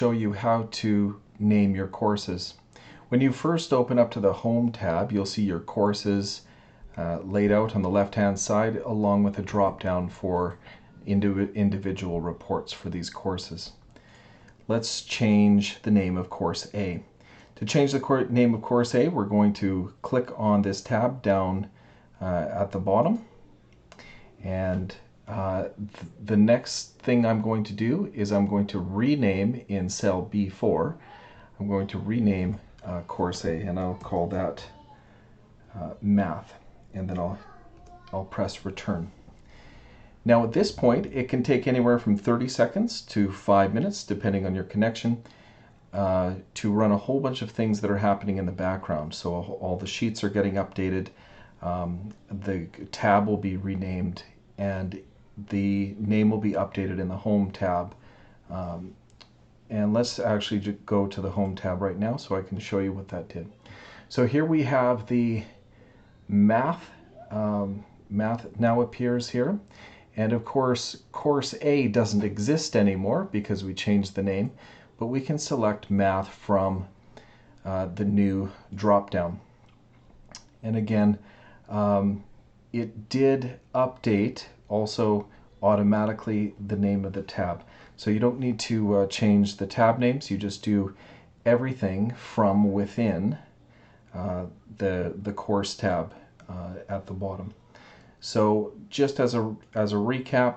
Show you how to name your courses. When you first open up to the Home tab, you'll see your courses laid out on the left-hand side, along with a drop-down for individual reports for these courses. Let's change the name of Course A. To change the name of Course A, we're going to click on this tab down at the bottom, and the next thing I'm going to do is I'm going to rename in cell B4. I'm going to rename Course A, and I'll call that Math, and then I'll press Return. Now at this point, it can take anywhere from 30 seconds to 5 minutes, depending on your connection, to run a whole bunch of things that are happening in the background. So all the sheets are getting updated, the tab will be renamed, and the name will be updated in the Home tab. And let's actually go to the Home tab right now so I can show you what that did. So here we have the Math. Math now appears here. And of course, Course A doesn't exist anymore because we changed the name, but we can select Math from the new drop-down. And again, it did update also automatically the name of the tab. So you don't need to change the tab names, you just do everything from within the course tab at the bottom. So just as a recap,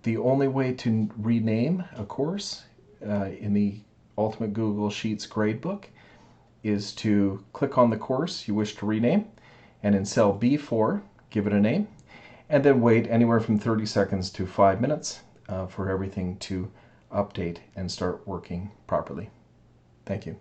the only way to rename a course in the Ultimate Google Sheets Gradebook is to click on the course you wish to rename, and in cell B4, give it a name, and then wait anywhere from 30 seconds to 5 minutes for everything to update and start working properly. Thank you.